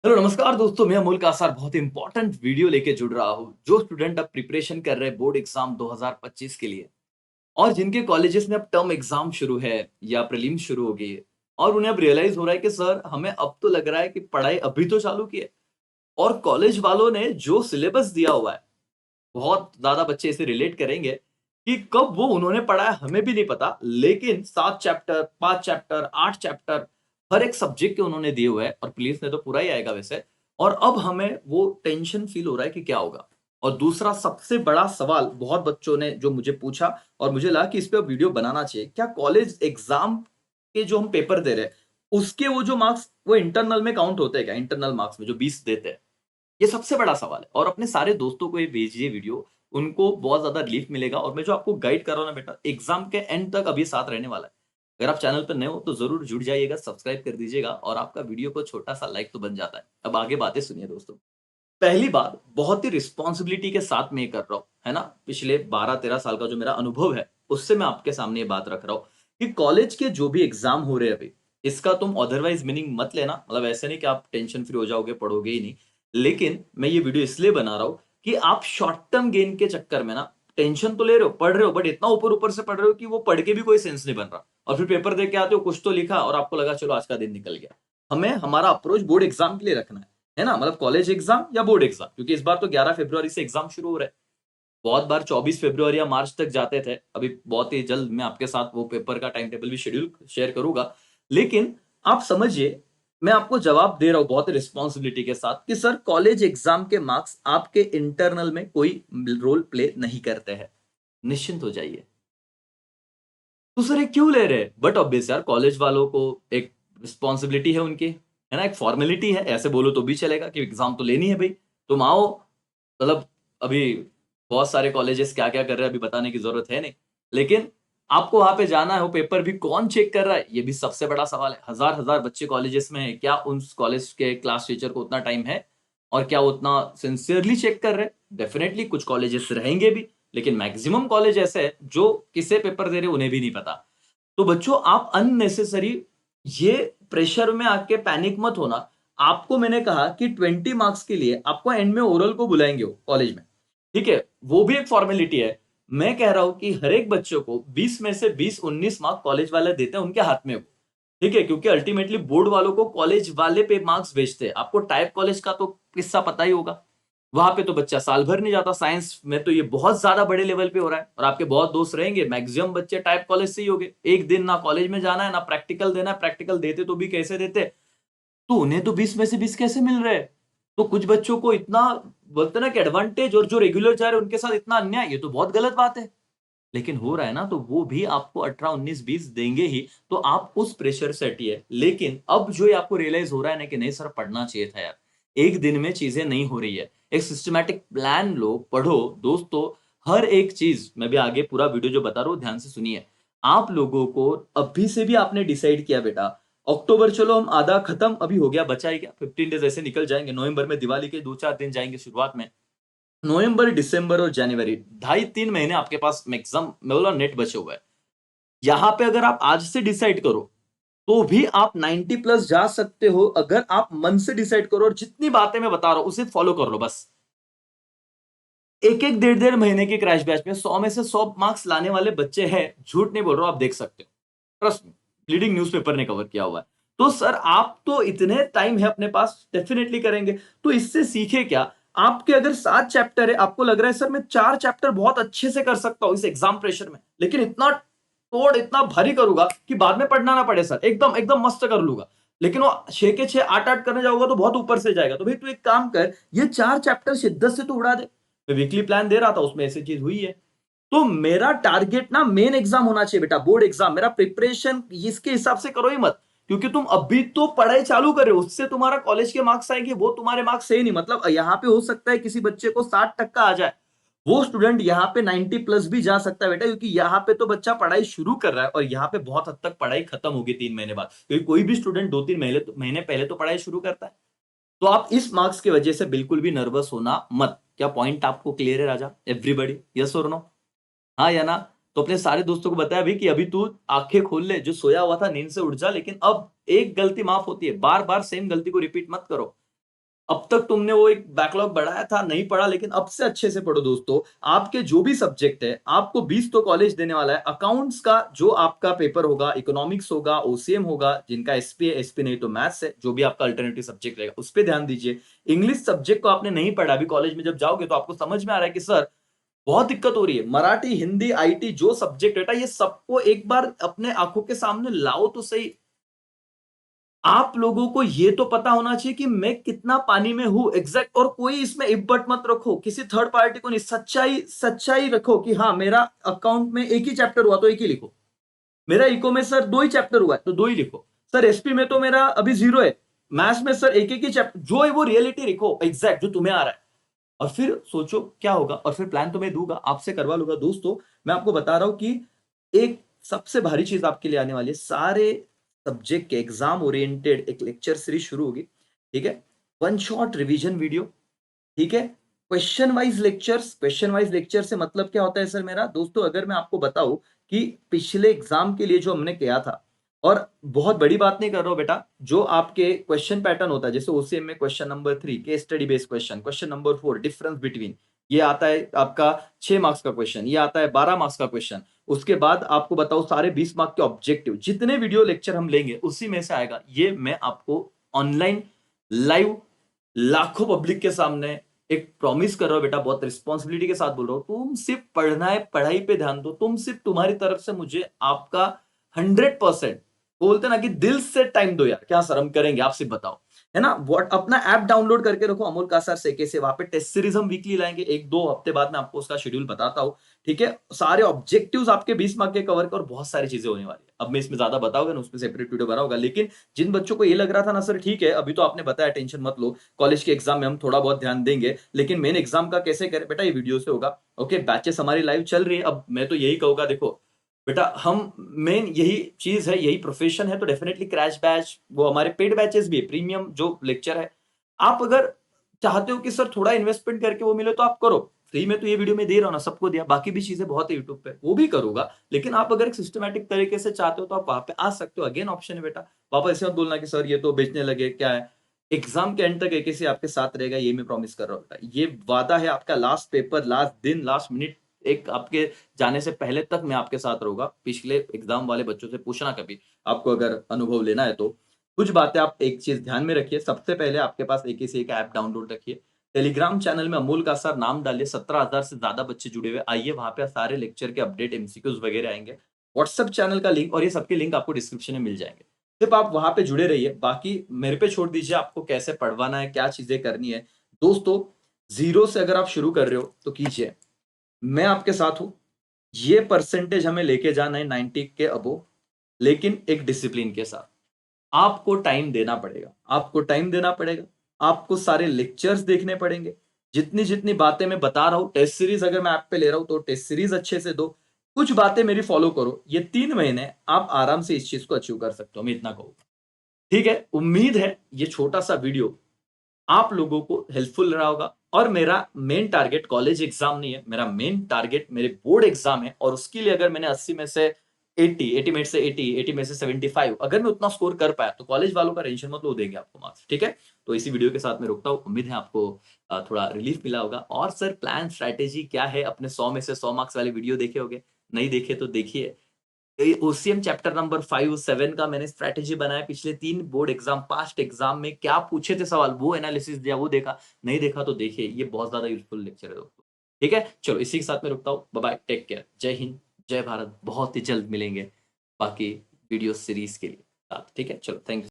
Hello नमस्कार दोस्तों, मैं अमोल कासार बहुत इंपॉर्टेंट वीडियो लेके जुड़ रहा हूँ। जो स्टूडेंट अब प्रिपरेशन कर रहे हैं बोर्ड एग्जाम 2025 के लिए और जिनके कॉलेजेस में अब टर्म एग्जाम शुरू है या प्रीलिम्स शुरू हो गई है और उन्हें अब रियलाइज हो रहा है कि सर हमें अब तो लग रहा है कि पढ़ाई अभी तो चालू की है और कॉलेज वालों ने जो सिलेबस दिया हुआ है, बहुत ज्यादा बच्चे इसे रिलेट करेंगे कि कब वो उन्होंने पढ़ा है हमें भी नहीं पता, लेकिन 7 चैप्टर, 5 चैप्टर, 8 चैप्टर हर एक सब्जेक्ट के उन्होंने दिए हुए हैं और पुलिस ने तो पूरा ही आएगा वैसे। और अब हमें वो टेंशन फील हो रहा है कि क्या होगा। और दूसरा सबसे बड़ा सवाल बहुत बच्चों ने जो मुझे पूछा और मुझे लगा कि इस पे वीडियो बनाना चाहिए, क्या कॉलेज एग्जाम के जो हम पेपर दे रहे हैं उसके वो जो मार्क्स वो इंटरनल में काउंट होते हैं क्या, इंटरनल मार्क्स में जो 20 देते हैं। ये सबसे बड़ा सवाल है और अपने सारे दोस्तों को ये भेजिए वीडियो, उनको बहुत ज़्यादा रिलीफ मिलेगा। और मैं जो आपको गाइड कर रहा हूँ ना बेटा, एग्ज़ाम के एंड तक अब ये साथ रहने वाला है। अगर आप चैनल पर नए हो तो ज़रूर जुड़ जाइएगा, सब्सक्राइब कर दीजिएगा और आपका वीडियो को छोटा-सा लाइक तो बन जाता है। अब आगे बातें सुनिए दोस्तों। पहली बात, बहुत ही रिस्पॉन्सिबिलिटी के साथ मैं ये कर रहा हूँ, है ना? पिछले 12-13 साल का जो मेरा अनुभव है, उससे मैं आपके सामने ये बात रख रहा हूँ कि कॉलेज के जो भी एग्ज़ाम हो रहे हैं अभी, इसका तुम अदरवाइज़ मीनिंग मत लेना। मतलब ऐसे नहीं कि आप टेंशन फ्री हो जाओगे, पढ़ोगे ही नहीं। लेकिन मैं ये वीडियो इसलिए बना रहा हूँ कि आप शॉर्ट टर्म गेन के चक्कर में ना टेंशन तो ले रहे हो, पढ़ रहे हो, बट इतना ऊपर-ऊपर से पढ़ रहे हो कि वो पढ़ के भी कोई सेंस नहीं बन रहा। और फिर पेपर दे के आते हो, कुछ तो लिखा और आपको लगा चलो आज का दिन निकल गया। हमें हमारा अप्रोच बोर्ड एग्ज़ाम के लिए रखना है ना? मतलब कॉलेज एग्जाम या बोर्ड एग्जाम, क्योंकि इस बार तो 11 फरवरी से एग्जाम शुरू हो रहे हैं। बहुत बार 24 फरवरी या मार्च तक जाते थे। अभी बहुत ही जल्द मैं आपके साथ वो पेपर का टाइम टेबल भी शेड्यूल शेयर करूँगा। लेकिन आप समझिए, मैं आपको जवाब दे रहा हूँ बहुत ही रिस्पॉन्सिबिलिटी के साथ कि सर कॉलेज एग्जाम के मार्क्स आपके इंटरनल में कोई रोल प्ले नहीं करते हैं। निश्चिंत हो जाइए। तो सर ये क्यों ले रहे हैं? बट ऑब्वियस यार, कॉलेज वालों को एक रिस्पॉन्सिबिलिटी है उनकी, है ना? एक फॉर्मेलिटी है, ऐसे बोलो तो भी चलेगा कि एग्ज़ाम तो लेनी है भई। तुम आओ, मतलब अभी बहुत सारे कॉलेजेस क्या-क्या कर रहे हैं अभी बताने की ज़रूरत है नहीं। लेकिन आपको वहाँ पे जाना है, वो पेपर भी कौन चेक कर रहा है? ये भी सबसे बड़ा सवाल है। हज़ार-हज़ार बच्चे कॉलेजेस में हैं, क्या उस कॉलेज के क्लास टीचर को उतना टाइम है? और क्या वो उतना सिंसियरली चेक कर रहे हैं? डेफिनिटली कुछ कॉलेजेस रहेंगे भी, लेकिन मैक्सिमम कॉलेज ऐसे हैं जो किसे पेपर दे रहे हैं उन्हें भी नहीं पता। तो बच्चों आप अननेसेसरी ये प्रेशर में आके पैनिक मत होना। आपको मैंने कहा कि 20 मार्क्स के लिए आपको एंड में ओरल को बुलाएँगे वो कॉलेज में, ठीक है? वो भी एक फॉर्मेलिटी है। मैं कह रहा हूँ कि हर एक बच्चों को 20 में से 20-19 मार्क कॉलेज वाले देते हैं उनके हाथ में वो, ठीक है? क्योंकि अल्टीमेटली बोर्ड वालों को कॉलेज वाले पे मार्क्स भेजते हैं। आपको टाइप कॉलेज का तो किस्सा पता ही होगा। वहाँ पे तो बच्चा साल भर नहीं जाता, साइंस में तो ये बहुत ज़्यादा बड़े लेवल पे हो रहा है और आपके बहुत दोस्त रहेंगे, मैक्सिमम बच्चे टाइप कॉलेज से ही होंगे। एक दिन ना कॉलेज में जाना है, ना प्रैक्टिकल देना है, प्रैक्टिकल देते तो भी कैसे देते? तो उन्हें तो 20 में से 20 कैसे मिल रहे हैं? तो कुछ बच्चों को इतना बोलते हैं ना कि एडवांटेज, और जो रेगुलर जा रहे हैं उनके साथ इतना अन्याय, ये तो बहुत गलत बात है। लेकिन हो रहा है ना, तो वो भी आपको 18, 19, 20 देंगे ही, तो आप उस प्रेशर से हटिए। लेकिन अब जो ये आपको रियलाइज़ हो रहा है ना कि नहीं सर पढ़ना चाहिए था यार, एक दिन में चीज़ें नहीं हो रही है। एक सिस्टमैटिक प्लान लो, पढ़ो। दोस्तों, हर एक चीज़ मैं भी आगे पूरा वीडियो जो बता रहा हूँ ध्यान से सुनिए। आप लोगों को अभी से भी आपने डिसाइड किया बेटा, अक्टूबर चलो हम आधा खत्म अभी हो गया, बचा ही क्या? 15 डेज़ ऐसे निकल जाएँगे। नवंबर में दिवाली के 2-4 दिन जाएँगे शुरुआत में। नवंबर, दिसंबर और जनवरी, ढाई 3 महीने आपके पास मैक्सिमम मैं बोला नेट बचे हुए हैं। यहाँ पे अगर आप आज से डिसाइड करो, तो भी आप 90 प्लस जा सकते हो अगर आप मन से डिसाइड करो और जितनी बातें मैं बता रहा हूँ उसे फॉलो कर लो बस। एक-एक, डेढ़-डेढ़ महीने के क्रैश बैच में 100 में से 100 मार्क्स लाने वाले बच्चे हैं, झूठ नहीं बोल रहा हूँ, आप देख सकते हो। ट्रस्ट मी, लीडिंग न्यूज़पेपर ने कवर किया हुआ है। तो सर आप तो इतने टाइम है अपने पास, डेफिनिटली करेंगे। तो इससे सीखे क्या? आपके अगर 7 चैप्टर है, आपको लग रहा है सर मैं 4 चैप्टर बहुत अच्छे से कर सकता हूँ इस एग्जाम प्रेशर में, लेकिन इतना तोड़ इतना भारी करूँगा कि बाद में पढ़ना ना पड़े सर, एकदम एकदम मस्त कर लूँगा। लेकिन वो 6 के 6 8-8 करने जाऊँगा तो बहुत ऊपर से जाएगा। तो भाई तू एक काम कर, ये 4 चैप्टर शिद्दत से तू उड़ा दे। मैं वीकली प्लान दे रहा था, उसमें ऐसी चीज़ हुई है। तो मेरा टारगेट ना मेन एग्जाम होना चाहिए बेटा, बोर्ड एग्जाम। मेरा प्रिपरेशन इसके हिसाब से करो ही मत, क्योंकि तुम अभी तो पढ़ाई चालू कर रहे हो, उससे तुम्हारा कॉलेज के मार्क्स आएंगे, वो तुम्हारे मार्क्स है ही नहीं। मतलब यहाँ पे हो सकता है किसी बच्चे को 60% आ जाए, वो स्टूडेंट यहाँ पे 90 प्लस भी जा सकता है बेटा, क्योंकि यहाँ पे तो बच्चा पढ़ाई शुरू कर रहा है और यहाँ पे बहुत हद तक पढ़ाई खत्म होगी 3 महीने बाद, क्योंकि कोई भी स्टूडेंट 2-3 महीने पहले तो पढ़ाई शुरू करता है। तो आप इस मार्क्स की वजह से बिल्कुल भी नर्वस होना मत। क्या पॉइंट आपको क्लियर है राजा? एवरीबॉडी, यस और नो? हाँ या ना? तो अपने सारे दोस्तों को बताया भी कि अभी तू आंखें खोल ले, जो सोया हुआ था नींद से उठ जा। लेकिन अब एक गलती माफ होती है, बार बार सेम गलती को रिपीट मत करो। अब तक तुमने वो एक बैकलॉग बढ़ाया था, नहीं पढ़ा, लेकिन अब से अच्छे से पढ़ो दोस्तों। आपके जो भी सब्जेक्ट है, आपको 20 तो कॉलेज देने वाला है। अकाउंट्स का जो आपका पेपर होगा, इकोनॉमिक्स होगा, ओसीएम होगा, जिनका एसपी है, एसपी नहीं तो मैथ्स है, जो भी आपका अल्टरनेटिव सब्जेक्ट रहेगा उस पर ध्यान दीजिए। इंग्लिश सब्जेक्ट को आपने नहीं पढ़ा, अभी कॉलेज में जब जाओगे तो आपको समझ में आ रहा है कि सर बहुत दिक्कत हो रही है। मराठी, हिंदी, आईटी जो सब्जेक्ट है, ये सबको एक बार अपने आंखों के सामने लाओ तो सही। आप लोगों को ये तो पता होना चाहिए कि मैं कितना पानी में हूं एग्जैक्ट, और कोई इसमें इफ बट मत रखो, किसी थर्ड पार्टी को नहीं, सच्चाई सच्चाई रखो कि हाँ मेरा अकाउंट में एक ही चैप्टर हुआ तो एक ही लिखो, मेरा इको में सर 2 ही चैप्टर हुआ है तो 2 ही लिखो, सर एसपी में तो मेरा अभी 0 है, मैथ्स में सर एक एक ही चैप्टर, जो है वो रियलिटी लिखो एग्जैक्ट जो तुम्हें आ रहा है, और फिर सोचो क्या होगा, और फिर प्लान तो मैं दूंगा, आपसे करवा लूंगा दोस्तों। मैं आपको बता रहा हूं कि एक सबसे भारी चीज आपके लिए आने वाली है, सारे सब्जेक्ट के एग्जाम ओरिएंटेड एक लेक्चर सीरीज शुरू होगी, ठीक है। वन शॉट रिवीजन वीडियो, ठीक है। Question wise lectures, question wise lecture से मतलब क्या होता है सर मेरा दोस्तों, अगर मैं आपको बताऊं कि पिछले एग्जाम के लिए जो हमने किया था, और बहुत बड़ी बात नहीं कर रहा हूं बेटा, जो आपके क्वेश्चन पैटर्न होता है, जैसे ओसीएम में question number 3 case study based question, question number 4 difference between, ये आता है आपका 6 मार्क्स का क्वेश्चन, ये आता है 12 मार्क्स का क्वेश्चन। उसके बाद आपको बताओ सारे 20 मार्क्स के ऑब्जेक्टिव, जितने वीडियो लेक्चर हम लेंगे उसी में से आएगा। ये मैं आपको ऑनलाइन लाइव लाखों पब्लिक के सामने एक प्रॉमिस कर रहा हूं बेटा, बहुत रिस्पॉन्सिबिलिटी के साथ बोल रहा हूं। तुम सिर्फ पढ़ना है, पढ़ाई पे ध्यान दो, तुम सिर्फ तुम्हारी तरफ से मुझे आपका 100%, बोलते ना कि दिल से टाइम दो यार, क्या सर हम करेंगे, आप सिर्फ बताओ, है ना। व्हाट अपना ऐप डाउनलोड करके रखो अमोल कासार सेके से, वहां पे टेस्ट सीरीज हम वीकली लाएंगे, 1-2 हफ्ते बाद मैं आपको उसका शेड्यूल बताता हूं, ठीक है। सारे ऑब्जेक्टिव्स आपके 20 मार्क के कवर कर, और बहुत सारी चीजें होने वाली है। अब मैं इसमें ज्यादा बताऊंगा ना, उसमें सेपरेट वीडियो बना होगा, लेकिन जिन बच्चों को ये लग रहा था ना सर ठीक है अभी तो आपने बताया टेंशन मत लो, कॉलेज के एग्जाम में हम थोड़ा बहुत ध्यान देंगे, लेकिन मेन एग्जाम का कैसे करें बेटा, ये वीडियो से होगा। ओके, बैचेस हमारी लाइव चल रही है। अब मैं तो यही कहूंगा, देखो बेटा हम मेन यही चीज है, यही प्रोफेशन है, तो डेफिनेटली क्रैश बैच, वो हमारे पेड बैचेस भी है, प्रीमियम जो लेक्चर है, आप अगर चाहते हो कि सर थोड़ा इन्वेस्टमेंट करके वो मिले तो आप करो। फ्री में तो ये वीडियो में दे रहा हूं ना, सबको दिया, बाकी भी चीजें बहुत है यूट्यूब पे, वो भी करूंगा, लेकिन आप अगर एक सिस्टमैटिक तरीके से चाहते हो तो आप वहां पे आ सकते हो। अगेन ऑप्शन है बेटा, वापस ऐसे मत बोलना कि सर ये तो बेचने लगे क्या है। एग्जाम के एंड तक एक से आपके साथ रहेगा, ये मैं प्रॉमिस कर रहा हूँ बेटा, ये वादा है आपका। लास्ट पेपर, लास्ट दिन, लास्ट मिनट, एक आपके जाने से पहले तक मैं आपके साथ रहूंगा। पिछले एग्जाम वाले बच्चों से पूछना कभी, आपको अगर अनुभव लेना है तो। कुछ बातें आप एक चीज ध्यान में रखिए, सबसे पहले आपके पास एक ही से एक ऐप डाउनलोड रखिए, टेलीग्राम चैनल में अमोल का सर नाम डालिए, 17,000 से ज्यादा बच्चे जुड़े हुए, आइए वहां पे सारे लेक्चर के अपडेट, एमसीक्यूज वगैरह आएंगे। व्हाट्सएप चैनल का लिंक और ये सबके लिंक आपको डिस्क्रिप्शन में मिल जाएंगे, सिर्फ आप वहां पे जुड़े रहिए, बाकी मेरे पे छोड़ दीजिए आपको कैसे पढ़वाना है, क्या चीजें करनी है। दोस्तों, जीरो से अगर आप शुरू कर रहे हो तो कीजिए, मैं आपके साथ हूं। ये परसेंटेज हमें लेके जाना है 90 के अबो, लेकिन एक डिसिप्लिन के साथ। आपको टाइम देना पड़ेगा, आपको टाइम देना पड़ेगा, आपको सारे लेक्चर्स देखने पड़ेंगे, जितनी जितनी बातें मैं बता रहा हूं, टेस्ट सीरीज अगर मैं ऐप पे ले रहा हूं तो टेस्ट सीरीज अच्छे से दो, कुछ बातें मेरी फॉलो करो, ये 3 महीने आप आराम से इस चीज को अचीव कर सकते हो, मैं इतना कहूंगा। ठीक है, उम्मीद है ये छोटा सा वीडियो आप लोगों को हेल्पफुल रहा होगा, और मेरा मेन टारगेट कॉलेज एग्जाम नहीं है, मेरा मेन टारगेट मेरे बोर्ड एग्जाम है, और उसके लिए अगर मैंने 80 में से 80 में से 80 में से 75 अगर मैं उतना स्कोर कर पाया तो कॉलेज वालों का टेंशन मत लो, देंगे आपको मार्क्स, ठीक है। तो इसी वीडियो के साथ मैं रुकता हूं, उम्मीद है आपको थोड़ा रिलीफ मिला होगा। और सर प्लान स्ट्रैटेजी क्या है, अपने 100 में से 100 मार्क्स वाले वीडियो देखे होंगे, नहीं देखे तो देखिए। ओसीएम चैप्टर नंबर 5-7 का मैंने स्ट्रैटेजी बनाया, पिछले 3 बोर्ड एग्जाम, पास्ट एग्जाम में क्या पूछे थे सवाल, वो एनालिसिस दिया, वो देखा, नहीं देखा तो देखिए, ये बहुत ज्यादा यूजफुल लेक्चर है दोस्तों। ठीक है, चलो इसी के साथ मैं रुकता हूँ, बाय बाय, टेक केयर, जय हिंद, जय भारत, बहुत ही जल्द मिलेंगे बाकी वीडियो सीरीज के लिए साथ, ठीक है, चलो थैंक यू।